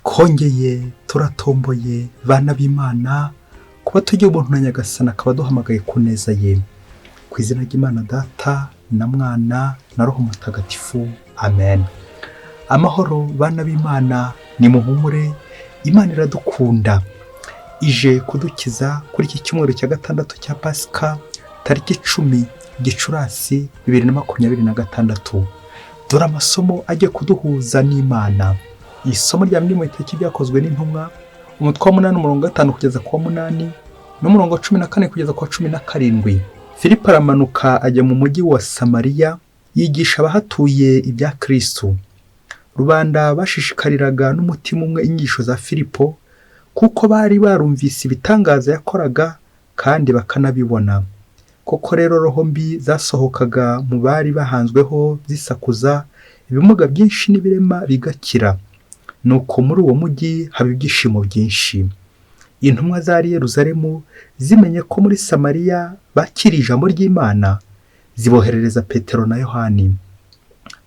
twongeye turatomboye bana b'Imana kuba tugiye ubuntu na Nyagasani akaba duhamagaye ku neza ye. Ku izina ry'Imana Data na Mwana na Roho Mutagatifu, amen. Amahoro bana b'Imana, ni muhumure, Imana iradukunda, ije kudukiza kuri iki cyumweru cya gatandatu cya Pasika, tariki 10 Gicurasi 2026. Dore amasomo agiye kuduhuza n'Imana. Isomo rya mbere mu itariki byakozwe n'intumwa, umutwe wa 8 umurongo 5 kugeza ku wa 8 n'umurongo 14 kugeza ku wa 17. Filipo aramanuka ajya mu mujyi wa Samariya, yigisha abahatuye ibya Kristo. Rubanda bashishikariraga n'umutima umwe inyigisho za Filipo, kuko bari barumvise ibitangaza yakoraga kandi bakanabibona. Koko rero roho mbi zasohokaga mu bari bahanzweho zisakuza, ibimuga byinshi n'ibirema bigakira. Nuko muri uwo mujyi haba ibyishimo byinshi. Intumwa zari Yerusalemu zimenye ko muri Samariya bakiriye ijambo ry'Imana, ziboherereza Petero na Yohani.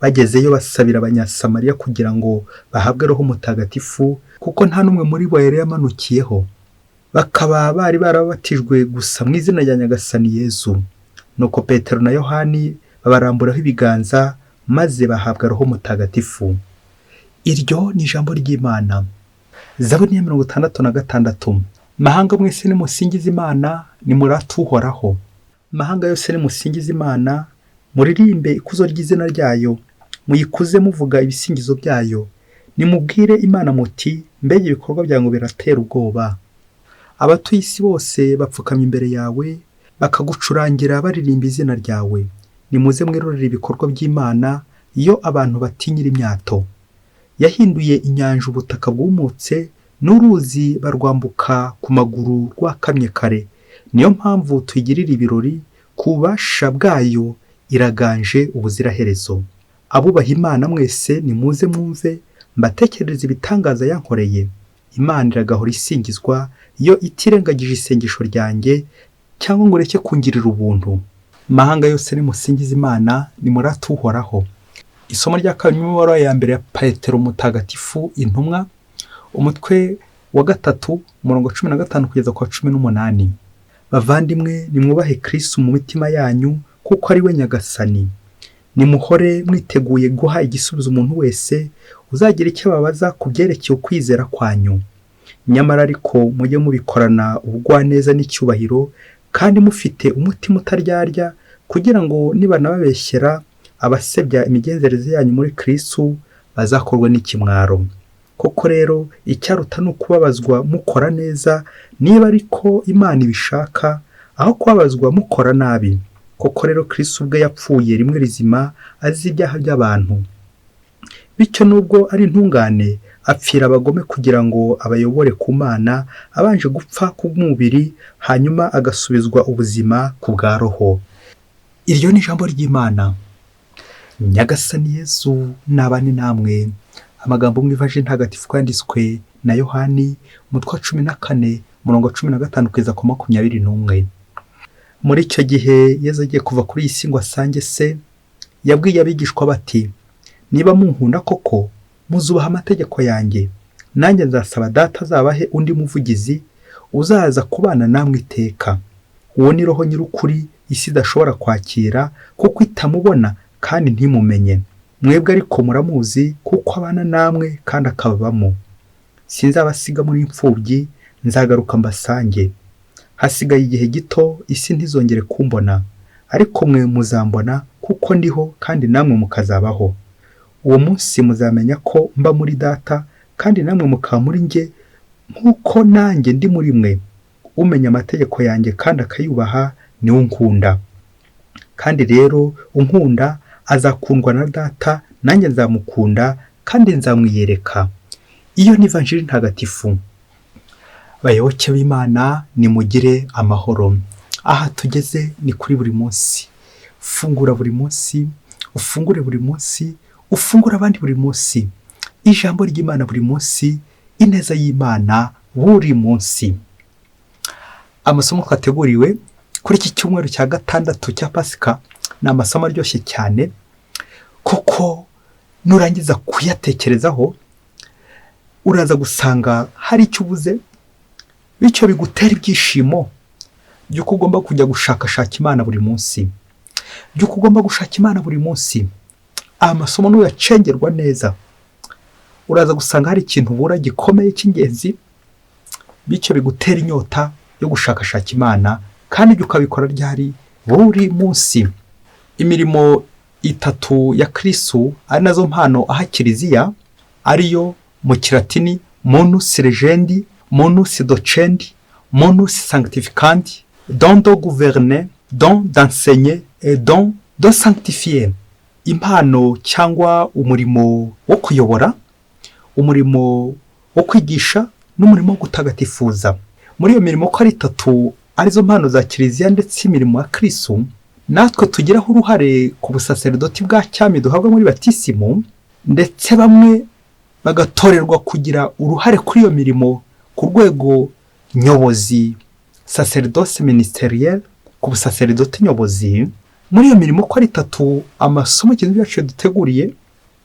Bagezeyo basabira abanyasamariya kugira ngo bahabwe Roho Mutagatifu, kuko nta n'umwe muri bo yari yamanukiyeho. Bakaba bari barabatijwe gusa mu izina rya Nyagasani Yezu. Nuko Petero na Yohani babaramburaho ibiganza, maze bahabwa Roho Mutagatifu. Iryo ni ijambo ry'Imana. Zaburi ya 66. Mahanga mwese nimusingize Imana, nimurate Uhoraho. Mahanga yose nimusingize Imana, muririmbe ikuzo ry'izina ryayo, muyikuze muvuga ibisingizo byayo. Nimubwire Imana muti, mbega ibikorwa byawe biratera ubwoba. Abatuye isi bose bapfukamye imbere yawe, bakagucurangira baririmba izina ryawe. Nimuze mwirorere ibikorwa by'Imana, iyo abantu batinyira imyato. Yahinduye inyanja ubutaka bwumutse, n'uruzi barwambuka ku maguru rwakamye kare. Niyo mpamvu tuyigirira ibirori, ku bubasha bwayo iraganje ubuziraherezo. Abubaha Imana mwese nimuze mwumve, mbatekerereze ibitangaza yankoreye. Imana iragahora isingizwa, iyo itirengagije isengesho ryanjye, cyangwa ngo ureke kungirira ubuntu. Mahanga yose nimusingize Imana, nimurate Uhoraho. Isomo rya kabiri mu baruwa ya mbere ya Petero Mutagatifu intumwa, umutwe wa 3 umurongo 15 kugeza ku wa 18. Bavandimwe, nimwubahe Kristo mu mitima yanyu, kuko ari we Nyagasani. Nimuhore mwiteguye guha igisubizo umuntu wese uzagira icyo babaza ku byerekeye ukwizera kwanyu. Nyamara ariko mujye mubikorana ubugwaneza n'icyubahiro, kandi mufite umutima utaryarya, kugira ngo nibanababeshyera abasebya imigenzereze yanyu muri Kristo bazakorwa n'ikimwaro. Koko rero icyaruta no kubabazwa mukora neza, niba ariko Imana ibishaka, aho kubabazwa mukora nabi. Koko rero Kristo ubwe yapfuye rimwe rizima azi ibyaha by'abantu. Bityo nubwo ari intungane, apfira abagome kugira ngo abayobore ku Mana, abanje gupfa ku mubiri, hanyuma agasubizwa ubuzima ku bwa roho. Iryo ni ijambo ry'Imana. Nyagasani Yezu nabane namwe. Amagambo mu Ivanjili ntagatifu yanditswe na Yohani, umutwe wa 14 umurongo 15 kugeza ku 21. Muri icyo gihe Yezu agiye kuva kuri iyi si ngo asange se, yabwiye abigishwa bati, niba munkunda koko, muzubaha amategeko yanjye. Nanjye nzasaba Data azabahe undi muvugizi, uzaza kubana namwe iteka. Uwo ni Roho nyir'ukuri isi idashobora kwakira, kuko itamubona kandi ntimumenye. Mwebwe ariko muramuzi, kuko abana namwe kandi akababamo. Sinzabasiga muri imfubyi, nzagaruka mbasange. Hasigaye igihe gito, isi ntizongere kumbona, ariko mwe muzambona, kuko ndiho kandi namwe mukazabaho. Uwo munsi muzamenya ko mba muri Data, kandi namwe mukaba muri njye, nk'uko nanjye ndi muri mwe. Umenya amategeko yanjye kandi akayubaha, niwe unkunda. Kandi rero unkunda azakundwa na Data, nanjye nzamukunda kandi nzamwiyereka. Iyo ni Ivanjili ntagatifu. Bayoboke b'Imana, nimugire amahoro. Aha tugeze ni kuri buri munsi. Fungura buri munsi, ufungure buri munsi, ufungura abandi buri munsi. Ijambo ry'Imana buri munsi, ineza y'Imana buri munsi. Amasomo twateguriwe kuri iki cyumweru cya gatandatu cya Pasika ni amasomo aryoshye cyane, kuko nurangiza kuyatekerezaho uraza gusanga hari icyo ubuze, bityo bigutera ibyishimo by'uko ugomba kujya gushakashaka Imana buri munsi, by'uko ugomba gushaka Imana buri munsi. Amasomo nuyacengerwa neza, uraza gusanga hari ikintu ubura gikomeye cy'ingenzi, bityo bigutera inyota yo gushakashaka Imana, kandi ibyo ukabikora ryari? Buri munsi. Imirimo itatu ya Kristo ari nazo mpano aha Kiliziya, ariyo mu Kilatini Munus Legendi, Munus Docendi, Munus Sanctificandi, don de gouverner, don d'enseigner et don de sanctifier. Impano cyangwa umurimo wo kuyobora, umurimo wo kwigisha n'umurimo wo gutagatifuza. Muri iyo mirimo ko ari itatu arizo mpano za Kiliziya ndetse imirimo ya Kristo, natwe tugiraho uruhare ku busaserdoti bwa cyami duhabwa muri batisimu, ndetse bamwe bagatorerwa kugira uruhare kuri iyo mirimo ku rwego nyobozi, sacerdoce ministeriel, ku busaserdoti nyobozi. Muri iyo mirimo ko ari itatu, amasomo ikintu cyacu duteguriye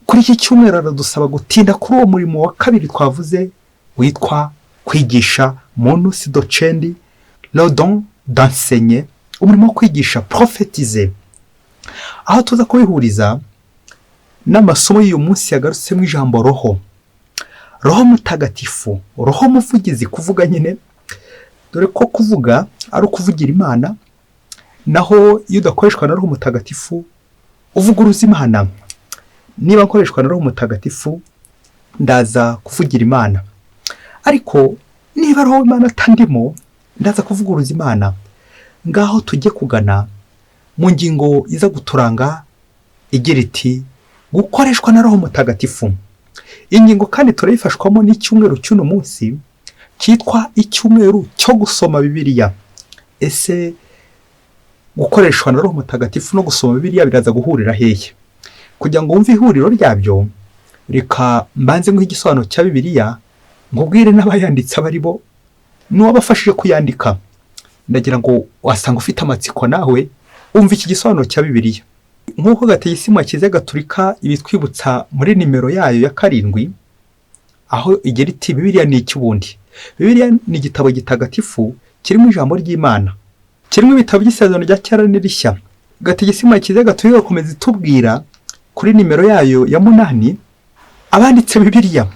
kuri iki cyumweru aradusaba gutinda kuri uwo murimo wa kabiri twavuze witwa kwigisha, Munus Docendi, le don d'enseigner, umurimo wo kwigisha, prophetiser. Aho tuza kubihuriza n'amasomo y'uyu munsi yagarutse mu ijambo roho, roho mutagatifu, roho muvugizi, kuvuga nyine, dore ko kuvuga ari ukuvugira Imana, naho iyo udakoreshwa na roho mutagatifu uvuguruza Imana. Niba nkoreshwa na roho mutagatifu ndaza kuvugira Imana, ariko niba roho Imana atandimo ndaza kuvuguruza Imana. Ngaho tujye kugana mu ngingo iza guturanga igira iti gukoreshwa na roho mutagatifu. Ingingo kandi turayifashwamo n'icyumweru cy'uno munsi cyitwa icyumweru cyo gusoma Bibiliya. Ese gukoreshwa na roho mutagatifu no gusoma Bibiliya biraza guhurira hehe? Kugira ngo wumve ihuriro ryabyo, reka mbanze nk'igisobanuro cya Bibiliya nkubwire n'abayanditse abari bo n'uwabafashije kuyandika. Ndagira ngo wasanga ufite amatsiko nawe umva iki gisobanuro cya Bibiliya. Nk'uko Gateyisimu ya Kiliziya Gatolika ibitwibutsa muri nimero yayo ya 7, aho igira iti Bibiliya ni iki ubundi? Bibiliya ni igitabo gitagatifu kirimo ijambo ry'Imana, kirimo ibitabo by'isezerano rya kera n'irishya. Gateyisimu ya Kiliziya Gatolika ikomeza itubwira kuri nimero yayo ya 8 abanditse Bibiliya,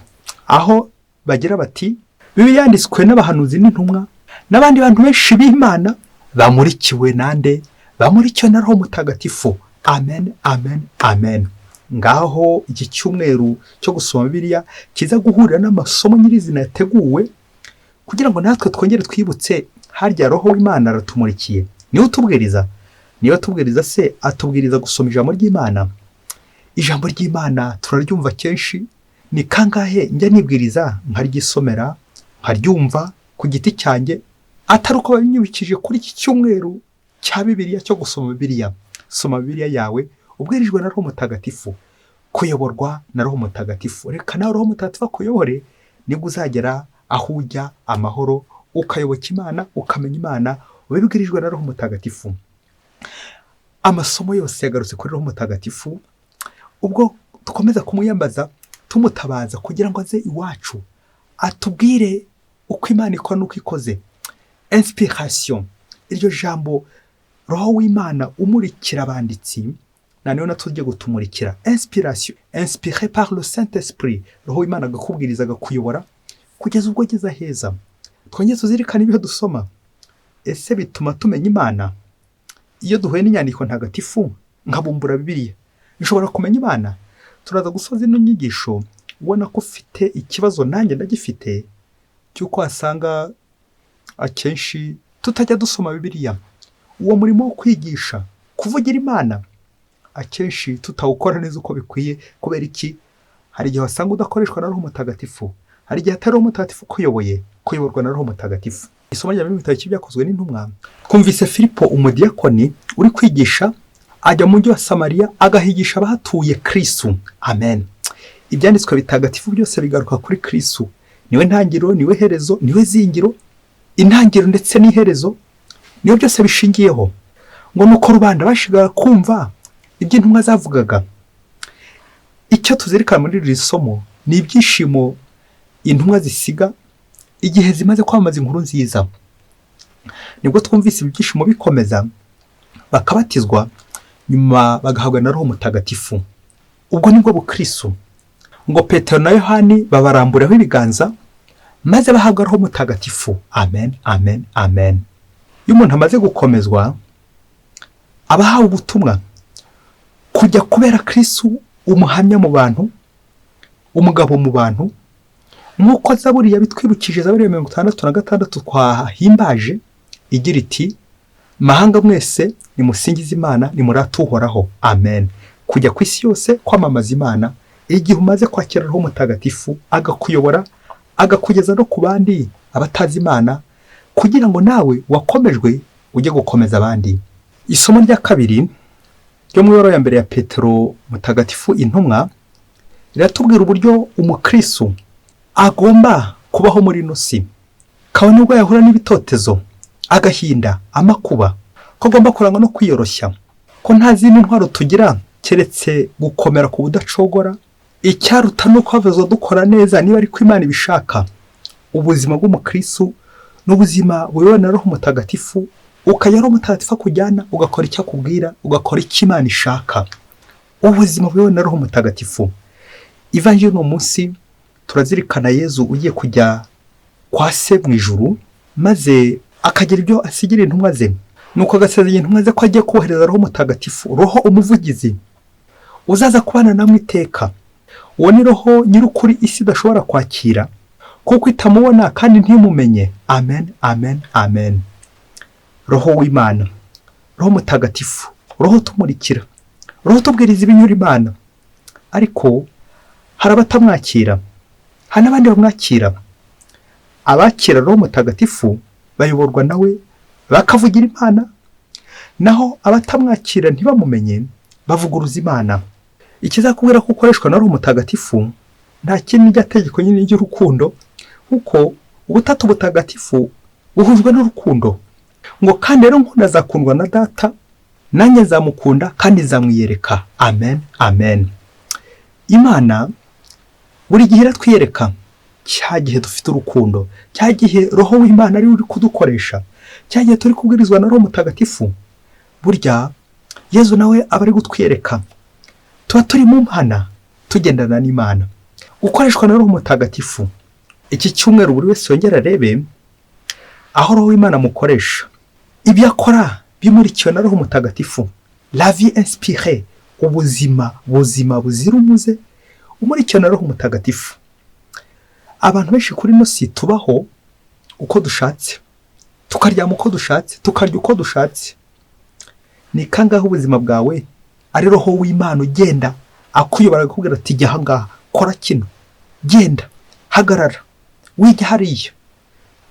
aho bagira bati Bibiliya yanditswe n'abahanuzi n'intumwa n'abandi bantu benshi b'Imana bamurikiwe nande? Bamurikiwe na roho mutagatifu. Amen, amen, amen. Ngaho iki cyumweru cyo gusoma Bibiliya kiza guhurira n'amasomo nyirizina yateguwe kugira ngo natwe twongere twibutse harya roho w'Imana aratumurikiye. Niwe utubwiriza, niwe atubwiriza se atubwiriza gusoma ijambo ry'Imana. Ijambo ry'Imana turaryumva kenshi, ni kangahe njya nibwiriza nkaryisomera nkaryumva ku giti cyanjye, atari uko babinyibukije kuri iki cyumweru cya Bibiliya cyo gusoma Bibiliya. Soma Bibiliya yawe ubwirijwe na roho mutagatifu, kuyoborwa na roho mutagatifu. Reka nawe roho mutagatifu akuyobore, nibwo uzagera aho ujya amahoro, ukayoboka Imana, ukamenya Imana, ubibwirijwe na roho mutagatifu. Amasomo yose yagarutse kuri roho mutagatifu, ubwo dukomeza kumuyambaza tumutabaza kugira ngo aze iwacu atubwire uko Imana ikora n'uko ikoze. Inspiration, iryo jambo roho w'Imana umurikira abanditsi, na niyo natujye gutumurikira. Inspiration, inspiré par le Saint-Esprit, roho w'Imana agakubwiriza agakuyobora kugeza ubwo ageze heza. Twongeye tuzirikana ibyo dusoma, ese bituma tumenya Imana? Iyo duhuye n'inyandiko ntagatifu nkabumbura Bibiliya, nshobora kumenya Imana? Turaza gusoza ino nyigisho ubona ko ufite ikibazo nanjye ndagifite, cyuko wasanga akenshi tutajya dusoma Bibiliya. Uwo murimo wo kwigisha, kuvugira Imana, akenshi tutawukora neza uko bikwiye. Kubera iki? Hari igihe wasanga udakoreshwa na roho mutagatifu, hari igihe atari roho mutagatifu kuyoboye, kuyoborwa na roho mutagatifu. Isomo rya Bibiliya byakozwe n'intumwa, twumvise Filipo umudiyakoni uri kwigisha, ajya mu mujyi wa Samariya agahigisha abahatuye Kristo. Amen. Ibyanditswe bitagatifu byose bigaruka kuri Kristo. Niwe ntangiriro, niwe herezo, niwe zingiro. Intangiriro ndetse n'iherezo niyo byose bishingiyeho. Ngo nuko rubanda bashigaga kumva ibyo intumwa zavugaga. Icyo tuzirikana muri iri somo ni ibyishimo intumwa zisiga igihe zimaze kwamamaza inkuru nziza, nibwo twumvise ibyishimo bikomeza, bakabatizwa, nyuma bagahabwa na Roho Mutagatifu. Ubwo nibwo bukristo. Ngo Petero na Yohani babaramburaho ibiganza, maze bahabwa Roho Mutagatifu. Amen, amen, amen. Iyo umuntu amaze gukomezwa, abahawe ubutumwa kujya kubera Kristo umuhamya mu bantu, umugabo mu bantu, nk'uko Zaburi yabitwibukije, Zaburi ya 66 twahimbaje igira iti, mahanga mwese nimusingize Imana, nimurate Uhoraho. Amen. Kujya ku isi yose kwamamaza Imana, igihe umaze kwakira Roho Mutagatifu agakuyobora, agakugeza no ku bandi abatazi Imana, kugira ngo nawe wakomejwe ujye gukomeza abandi. Isomo rya kabiri ryo mu yoro ya mbere ya Petero Mutagatifu intumwa riratubwira uburyo umukristo agomba kubaho muri ino si, kabone ubwo yahura n'ibitotezo, agahinda, amakuba, ko agomba kurangwa no kwiyoroshya, ko nta zindi ntwaro tugira keretse gukomera ku budacogora. Icyaruta no kwavezo dukora neza niba ari ko Imana ibishaka. Ubuzima bw'umukristo n'ubuzima buyobowe na Roho Mutagatifu, ukajya Roho Mutagatifu kujyana, ugakora icyo akubwira, ugakora icyo Imana ishaka. Ubuzima buyobowe na Roho Mutagatifu. Ivanjiri no munsi turazirikana Yezu ugiye kujya kwa se mu ijuru, maze akagira ibyo asigira intumwa ze, nuko agasezeranya intumwa ze ko agiye kohereza Roho Mutagatifu, Roho umuvugizi uzaza kubana namwe iteka. Uwo ni Roho nyir'ukuri isi idashobora kwakira, kuko itamubona kandi ntimumenye. Amen, amen, amen. Roho w'Imana, Roho Mutagatifu, Roho tumurikira, Roho tubwiriza ibinyura Imana. Ariko hari abatamwakira, hari n'abandi bamwakira. Abakira Roho Mutagatifu bayoborwa nawe, bakavugira Imana, naho abatamwakira ntibamumenye bavuguruza Imana. Ikizakubwira ko ukoreshwa na Roho Mutagatifu nta kindi tegeko nyine ry'urukundo, kuko ubutatu butagatifu buhujwe n'urukundo. Ngo kandi rero nkunda azakundwa na Data, nanjye nzamukunda kandi nzamwiyereka. Amen, amen. Imana buri gihe iratwiyereka, cya gihe dufite urukundo, cya gihe Roho w'Imana ari uri kudukoresha, cya gihe turi kubwirizwa na Roho Mutagatifu. Burya Yezu nawe aba ari gutwiyereka. Tuba turi mu Mana, tugendana n'Imana, ukoreshwa na Roho Mutagatifu. Iki cyumweru buri wese yongera arebe aho Roho w'Imana mukoresha, ibyo akora bimurikiwe na Roho Mutagatifu. La vie inspirée, ubuzima buzira umuze umurikiwe na Roho Mutagatifu. Abantu benshi kuri ino si tubaho uko dushatse, tukaryama uko dushatse, tukarya uko dushatse. Ni kangahe ubuzima bwawe ari Roho w'Imana ugenda akuyobora akubwira ati jya ahangaha, kora kino, genda, hagarara, wijya hariya,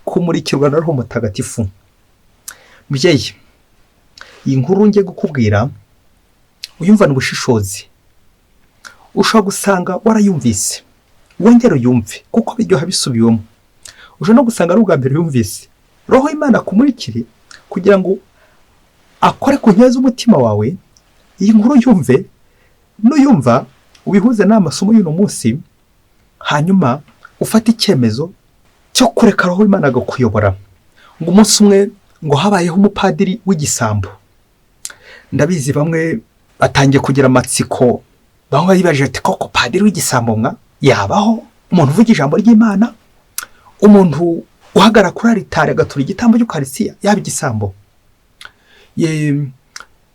kumurikirwa na Roho Mutagatifu. Mubyeyi, iyi nkuru ngiye gukubwira uyumvana ubushishozi. Ushobora gusanga warayumvise, wongera uyumve kuko biryoha bisubiwemo. Ushobora no gusanga ari ubwa mbere yumvise. Roho w'Imana kumurikire kugira ngo akore ku neza umutima wawe. Iyi nkuru yumve, nuyumva ubihuze n'amasomo y'uno munsi, hanyuma ufate icyemezo cyo kureka Roho w'Imana agakuyobora. Ngo umunsi umwe ngo habayeho umupadiri w'igisambo. Ndabizi bamwe batangiye kugira amatsiko, bamwe bibaje ati koko padiri w'igisambo mwa yabaho? Umuntu uvuga ijambo ry'Imana, umuntu uhagara kuri alitari agatura igitambo cy'Ukarisiya yaba igisambo?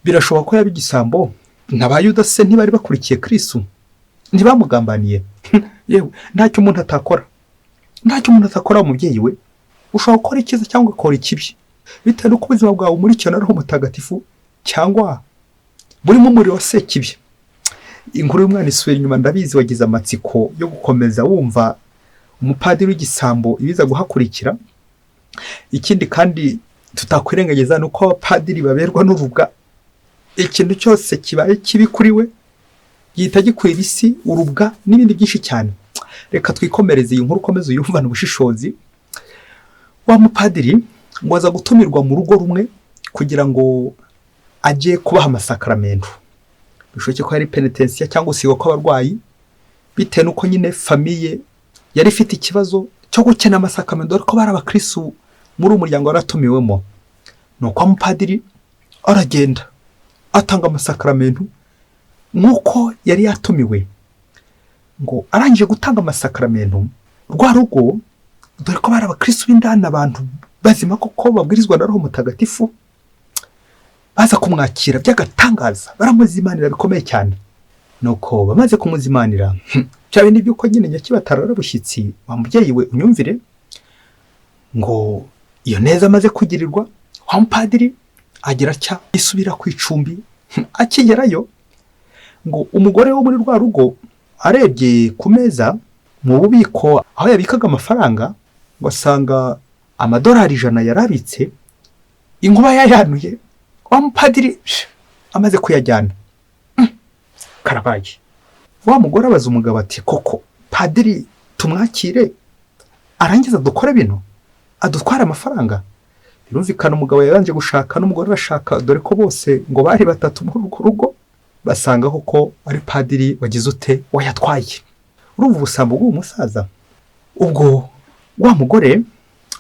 Birashoboka ko yaba igisambo. N'abayuda se ntibari bakurikiye Kristo? Ntibamugambaniye? Yewe ntacyo umuntu atakora, ntacyo umuntu atakora. Umubyeyi we ushobora gukora icyiza cyangwa ukora ikibi, bitewe n'uko ubuzima bwawe umurikiwe na Roho Mutagatifu cyangwa burimo umuriro wa sekibi. Inkuru y'umwana isubira inyuma. Ndabizi wagize amatsiko yo gukomeza wumva umupadiri w'igisambo ibiza guhakurikira. Ikindi kandi tutakwirengagiza nuko abapadiri baberwa n'urubwa. Ikintu cyose kibaye kibi kuri we gihita gikwira isi, urubwa n'ibindi byinshi cyane. Reka twikomereze iyi nkuru, ukomeze uyumvane ubushishozi. Wa mupadiri ngo aza gutumirwa mu rugo rumwe kugira ngo ajye kubaha amasakaramentu. Bishoboke ko ari penitensiya cyangwa usigo kw'abarwayi, bitewe n'uko nyine famiye yari ifite ikibazo cyo gukena amasakamento dore ko bari abakristo muri umuryango waratumiwemo. Nuko umupadiri aragenda atanga amasakaramentu nk'uko yari yatumiwe. Ngo arangije gutanga amasakaramentu, rwa rugo dore ko bari abakristo b'indani, abantu bazima koko babwirizwa na Roho Mutagatifu, baza kumwakira by'agatangaza, baramuzimanira bikomeye cyane. Nuko bamaze kumuzimanira, bya bindi by'uko nyine nyakibatara bushyitsi, wa mubyeyi we unyumvire, ngo iyo neza amaze kugirirwa, wa mupadiri agira cya isubira ku icumbi. Akigerayo ngo umugore wo muri rwa rugo arebye ku meza mu bubiko aho yabikaga amafaranga, ngo asanga amadolari 100 yarabitse, inkuba yayanuye. Wa mupadiri amaze kuyajyana, karabaye. Wa mugore abaza umugabo ati koko padiri tumwakire arangiza dukore bino, adutwara amafaranga? Birumvikana umugabo yaranje gushaka n'umugore arashaka, dore ko bose ngo bari batatu muri urwo rugo, basanga ko ari padiri wagize ute wayatwaye. Urumva ubusambo bw'uwo musaza. Ubwo wa mugore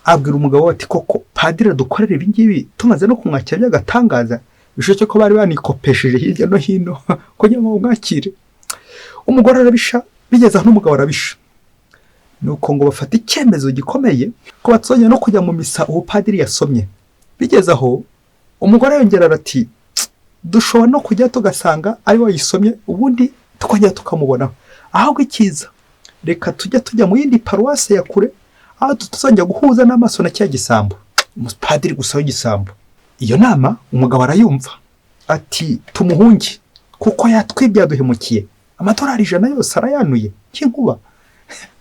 abwira umugabo ati koko padiri dukorera ibi ngibi tumaze no kumwakira by'agatangaza, bishoboke ko bari banikopesheje hirya no hino kugira ngo umwakire. Umugore arabisha, bigeze aho n'umugabo arabisha. Nuko ngo bafata icyemezo gikomeye ko batsongera no kujya mu misa uwo padiri yasomye. Bigeze aho umugore yongera ati dushobora no kujya tugasanga ari we yisomye, ubundi tukongera tukamubona. Ahubwo ikiza reka tujya mu yindi paruwase ya kure, aho tuzongera guhuza n'amaso na cya gisambo, umupadiri gusa w'igisambo. Iyo nama umugabo arayumva, ati tumuhunge kuko yatwibye yaduhemukiye, amadolari 100 yose arayanuye cy'inkuba.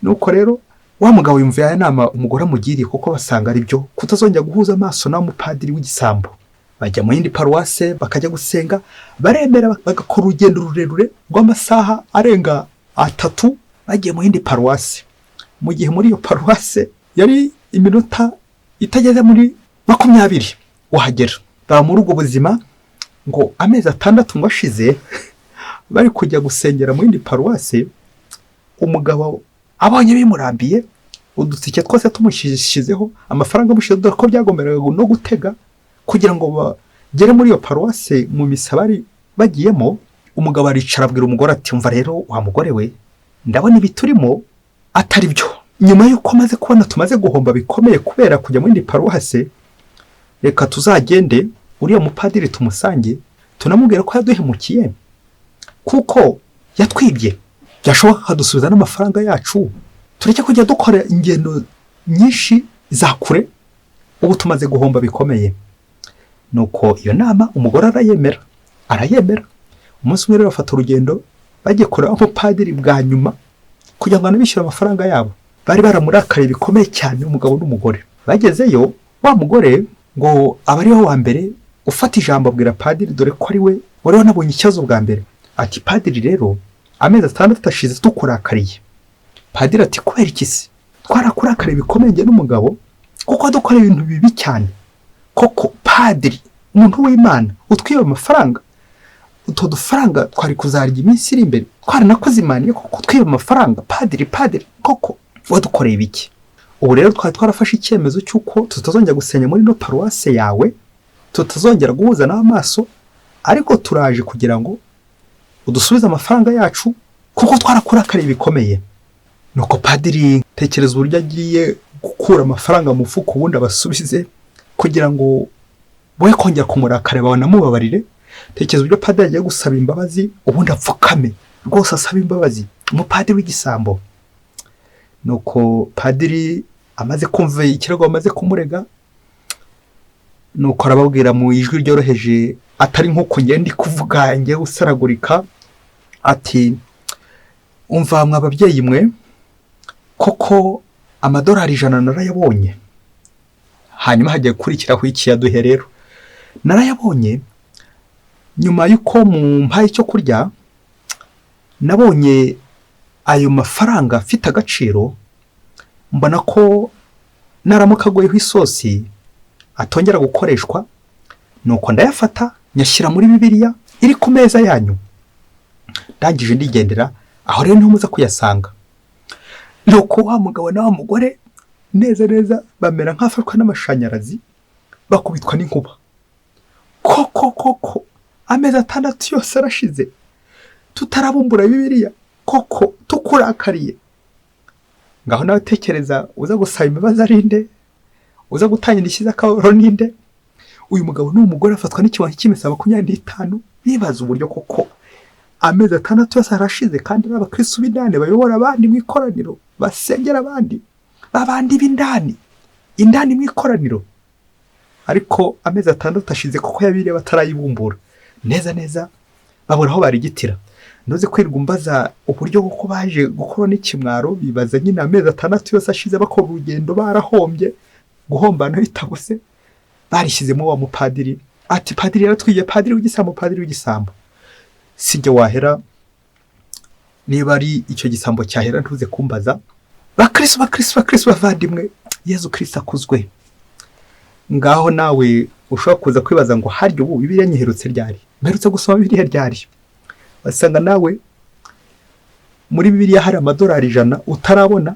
Nuko rero wa mugabo yumva ya nama umugore amugiriye, kuko basanga ari byo kutazongera guhuza amaso na umupadiri w'igisambo. Bajya mu yindi paruwase bakajya gusenga, baremera bagakora urugendo rurerure rw'amasaha arenga 3 bagiye mu yindi paruwase. Mu gihe muri iyo paruwase yari iminota itageze muri 20 uhagera. Ba muri ubwo buzima ngo amezi 6 ngo ashize bari kujya gusengera mu yindi paruwase, umugabo abonye bimurambiye, udutike twose tumushizeho amafaranga amushize, dore ko byagomeraga no gutega kugira ngo bagere muri iyo paruwase mu misa bari bagiyemo. Umugabo aricara abwira umugore ati umva rero wa mugore we, ndabona ibiturimo atari byo. Nyuma yuko amaze kubona tumaze guhomba bikomeye kubera kujya mu yindi paruwase, reka tuzagende uriya mupadiri tumusange, tunamubwira ko yaduhemukiye kuko yatwibye, byashoboka kadusubiza n'amafaranga yacu, tureke kujya dukora ingendo nyinshi za kure, ubu tumaze guhomba bikomeye. Nuko iyo nama umugore arayemera. Umunsi umwe rero bafata urugendo bagiye kureba umupadiri bwa nyuma kugira ngo anabishyure amafaranga yabo. Bari baramurakariye bikomeye cyane umugabo n'umugore. Bagezeyo wa mugore ngo abariho wa mbere ufata ijambo abwira padiri, dore ko ari we wari wanabonye ikibazo bwa mbere, ati padiri rero amezi 6 ashize tukurakariye. Padiri ati kubera iki se? Twarakurakariye bikomeye njye n'umugabo kuko dukora ibintu bibi cyane. Koko padiri umuntu w'Imana utwiba amafaranga, utwo dufaranga twari kuzarya iminsi iri imbere, twaranakoze imana kuko twiba amafaranga. Padiri koko wadukoreye ibiki? Ubu rero twarafashe icyemezo cy'uko tutazongera gusenya muri no paruwase yawe, tutazongera guhuza n'amaso, ariko turaje kugira ngo udusubize amafaranga yacu kuko twarakurakariye bikomeye. Nuko padiri tekereza uburyo agiye gukura amafaranga mu mufuko ubundi abasubize kugira ngo boye kongera kumurakara banamubabarire. Tekereza uburyo padiri agiye gusaba imbabazi ubundi apfukame rwose asaba imbabazi umupadiri w'igisambo. Nuko padiri amaze kumva ikirego amaze kumurega, nuko arababwira mu ijwi ryoroheje atari nk'uko ngende kuvuga ngiye usaragurika, ati umva mwa babyeyi mwe, koko amadolari 100 narayabonye. Hanyuma hagiye kurikiraho iki yaduhe rero. Narayabonye nyuma yuko mu mpaye cyo kurya, nabonye ayo mafaranga afite agaciro, mbona ko naramuka agoyeho isosi atongera gukoreshwa, nuko ndayafata nyashyira muri Bibiliya iri ku meza yanyu. Ndangije ndigendera, aho rero niho muza kuyasanga. nuko wa mugabo na wa mugore neza neza bamera nk'afatwa n'amashanyarazi bakubitwa n'inkuba. Koko amezi 6 yose arashize tutarabumbura Bibiliya, koko tukurakariye. Ngaho nawe tekereza, uza gusaba imbabazi arinde, uza gutangira ishiza akaboro ninde? Uyu mugabo n'umugore afatwa n'ikibanza cy'imisa 25, bibaza uburyo koko amezi 6 yose arashize kandi n'abakristo b'indani bayobora abandi mu ikoraniro, basengera abandi indani mu ikoraniro. Ariko amezi 6 ashize koko yabiriye batarayibumbura neza babura aho barigitira. Ndoze kwirwa mbaza uburyo bwo baje gukora n'ikimwaro, bibaza nyine amezi 6 yose ashize bakora urugendo barahombye, guhombana bitabuse barishyizemo wa mupadiri. Ati padiri yaratwiye, padiri w'igisambo. Sijye wahera niba ari icyo gisambo cyahera ntuze kumbaza. Bakristo bavandimwe, Yezu Kristo akuzwe. Ngaho nawe ushobora kuza kwibaza ngo haryo ubu Bibiliya nyiherutse ryari? Mperutse gusoma Bibiliya ryari? Basanga nawe muri Bibiliya hari amadolari 100 utarabona,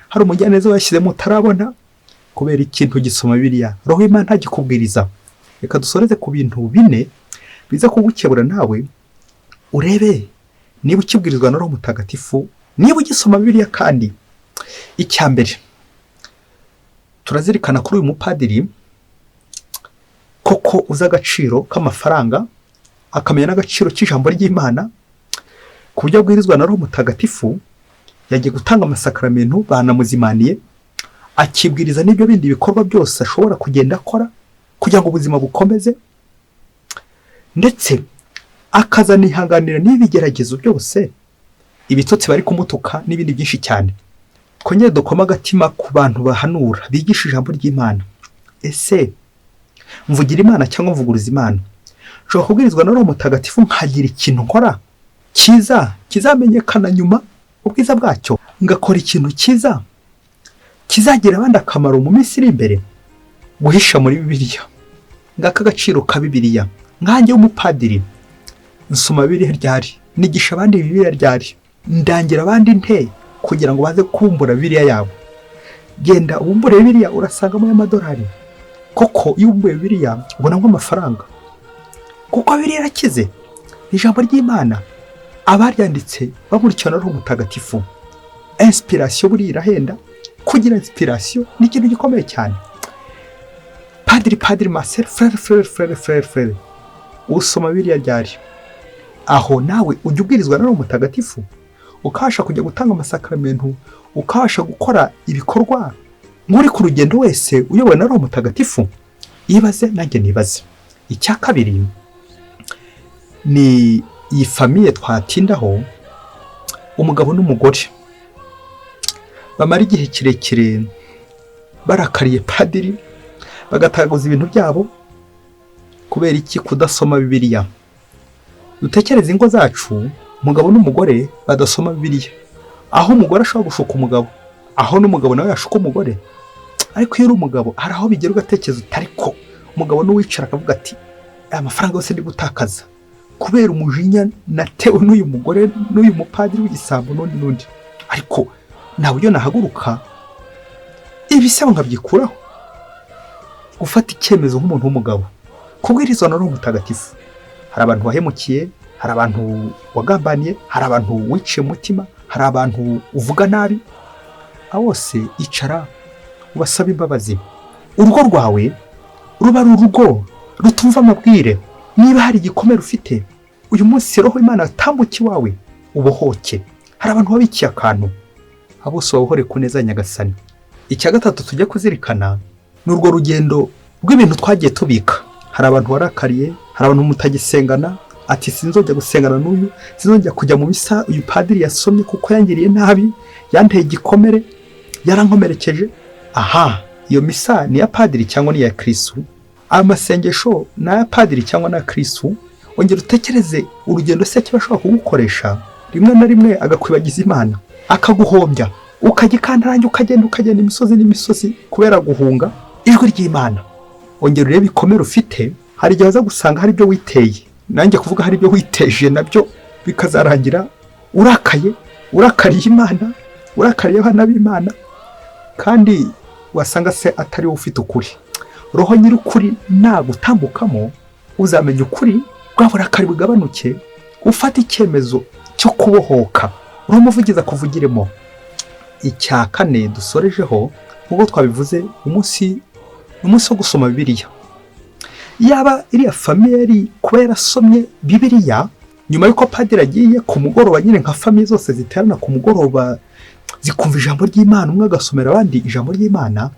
hari umujyaneza washyizemo utarabona, kubera ikintu gisoma Bibiliya. Roho Imana ntagikubwiriza. Reka dusoreze ku bintu 4 biza kugukebura nawe urebe niba ukibwirizwa na Roho Mutagatifu, niba ugisoma Bibiliya. Kandi icyambere turazirikana kuri uyu mupadiri koko uza agaciro k'amafaranga, akamenya n'agaciro cy'ijambo ry'Imana, ku buryo abwirizwa na Roho Mutagatifu yagiye gutanga amasakaramentu banamuzimaniye, akibwiriza n'ibyo bindi bikorwa byose ashobora kugenda akora kugira ngo ubuzima bukomeze, ndetse akazanihanganira n'ibigeragezo byose, ibitotsi bari kumutuka n'ibindi byinshi cyane. Kongera dukoma agatima ku bantu bahanura bigisha ijambo ry'Imana. Ese mvugira Imana cyangwa mvuguruza Imana? Nshobora kubwirizwa na Roho Mutagatifu nkagira ikintu nkora cyiza kizamenyekana nyuma ubwiza bwacyo, ngakora ikintu cyiza kizagira abandi akamaro mu minsi iri imbere, guhisha muri Bibiliya ngaka agaciro ka Bibiliya. Nkanjye w'umupadiri nsoma Bibiliya ryari, nigisha abandi Bibiliya ryari, ndangira abandi nte kugira ngo baze kumbura Bibiliya yabo. Genda ubumbure Bibiliya urasangamo y'amadolari. Koko iyo ubumbuye Bibiliya ubonamo amafaranga, kuko Bibiliya irakize, ijambo ry'Imana. Abaryanditse bamurikira na Roho Mutagatifu. Inspiration buri irahenda, kugira inspiration ni ikintu gikomeye cyane. Padiri Marcel, frere, usoma Bibiliya ryari? Aho nawe ujya ubwirizwa na Roho Mutagatifu, ukabasha kujya gutanga amasakaramentu, ukabasha gukora ibikorwa muri ku rugendo wese uyobowe na Roho Mutagatifu. Ibaze nanjye nibaze. Icya kabiri ni iyi famiye twatindaho, umugabo n'umugore bamara igihe kirekire barakariye padiri, bagatagaguza ibintu byabo kubera iki? Kudasoma Bibiliya. Dutekereza ingo zacu, umugabo n'umugore badasoma Bibiliya, aho umugore ashobora gushuka umugabo, aho n'umugabo nawe yashuka umugore. Ariko iyo uri umugabo hari aho bigera ugatekereza utariko umugabo n'uwicara akavuga ati aya mafaranga yose ndi gutakaza kubera umujinya natewe n'uyu mugore n'uyu mupadiri w'igisambo n'undi. Ariko nawe iyo nahaguruka ibisaba nkabyikuraho, gufata icyemezo nk'umuntu w'umugabo, kubwirizwa na Roho Mutagatifu. Hari abantu wahemukiye, hari abantu wagambaniye, hari abantu wiciye umutima, hari abantu uvuga nabi. Bose icara ubasaba imbabazi. Urugo rwawe ruba ari urugo rutumva amabwire. Niba hari igikomere ufite uyu munsi, Roho Imana atambuke iwawe ubohoke. Hari abantu babikiye akantu, bose babohore ku neza Nyagasani. Icya gatatu tujya kuzirikana ni urwo rugendo rw'ibintu twagiye tubika. Hari abantu warakariye, hari abantu mutagisengana, ati sinzojya gusengana n'uyu, sinzojya kujya mu misa uyu padiri yasomye kuko yangiriye nabi, yanteye igikomere, yarankomerekeje. Aha, iyo misa ni ya padiri cyangwa ni ya Kristo? Amasengesho na ya padiri cyangwa na Kristo? Ongera utekereze urugendo se kibashobora kugukoresha rimwe na rimwe agakwibagiza Imana, akaguhombya, ukagikantarange ukagenda imisozi n'imisozi kubera guhunga ijwi ry'Imana. Ongera urebe ibikomere ufite, hari igihe uza gusanga hari ibyo witeye, nanjye kuvuga hari ibyo witeje nabyo bikazarangira urakariye Imana, urakariye abana b'Imana kandi wasanga se atari wowe ufite ukuri. Roho nyir'ukuri nagutambukamo uzamenya ukuri, bwa burakari bugabanuke, ufata icyemezo cyo kubohoka. Roho Muvugizi akuvugiremo. Icya kane dusorejeho nk'uko twabivuze, umunsi wo gusoma Bibiliya. Yaba iriya famiye kuba yarasomye Bibiliya nyuma y'uko padiri agiye ku mugoroba, nyine nka famiye zose ziterana ku mugoroba zikumva ijambo ry'Imana, umwe agasomera abandi ijambo ry'Imana,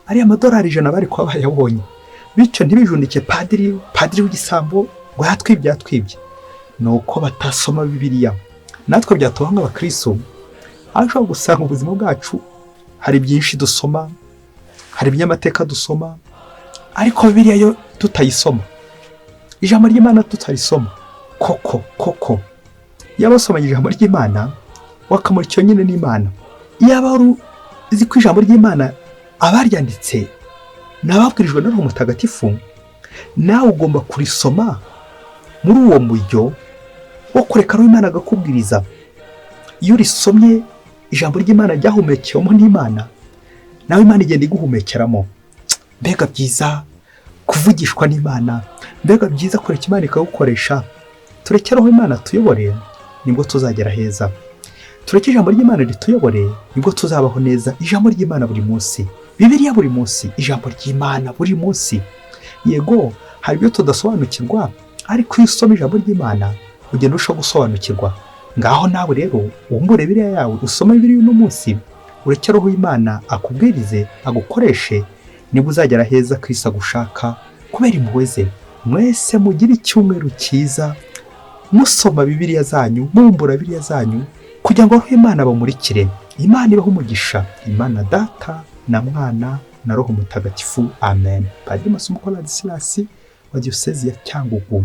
ariya amadolari 100 bari kuba bayabonye. Bityo ntibijundike padiri w'igisambo ngo yatwibye. Nuko batasoma Bibiliya. Natwe byatuha nk'abakristo, aho ushobora gusanga ubuzima bwacu hari byinshi dusoma, hari ibinyamateka dusoma, ariko Bibiliya yo tutayisoma, ijambo ry'Imana tutarisoma. Koko yaba usomanye ijambo ry'Imana wakamurikira nyine n'Imana. Yaba uzi ko ijambo ry'Imana abaryanditse n'ababwirijwe na Roho Mutagatifu, nawe ugomba kurisoma muri uwo mujyo wo kureka Roho Imana agakubwiriza. Iyo urisomye ijambo ry'Imana ryahumekewemo n'Imana, nawe Imana igenda iguhumekeramo. Mbega byiza kuvugishwa n'Imana, mbega byiza kureka Imana ikagukoresha. Tureke Roho Imana tuyobore, nibwo tuzagera heza. Tureke ijambo ry'Imana rituyobore, nibwo tuzabaho neza. Ijambo ry'Imana buri munsi, Bibiliya buri munsi, ijambo ry'Imana buri munsi. Yego hari ibyo tudasobanukirwa, ariko iyo usoma ijambo ry'Imana ugenda urushaho gusobanukirwa. Ngaho nawe rero umbure Bibiliya yawe, usome Bibiliya uno munsi, ureke Roho Imana akubwirize, agukoreshe, nibwo uzagera heza Kristo agushaka kubera impuhwe ze. Mwese mugire icyumweru cyiza, musoma Bibiliya zanyu, mumbura Bibiliya zanyu, kugira ngo Roho Imana bamurikire. Imana ibahe umugisha. Imana Data na Mwana na Roho Mutagatifu. Amen. Padiri Masomo Ladislas wa Diyosezi ya Cyangugu.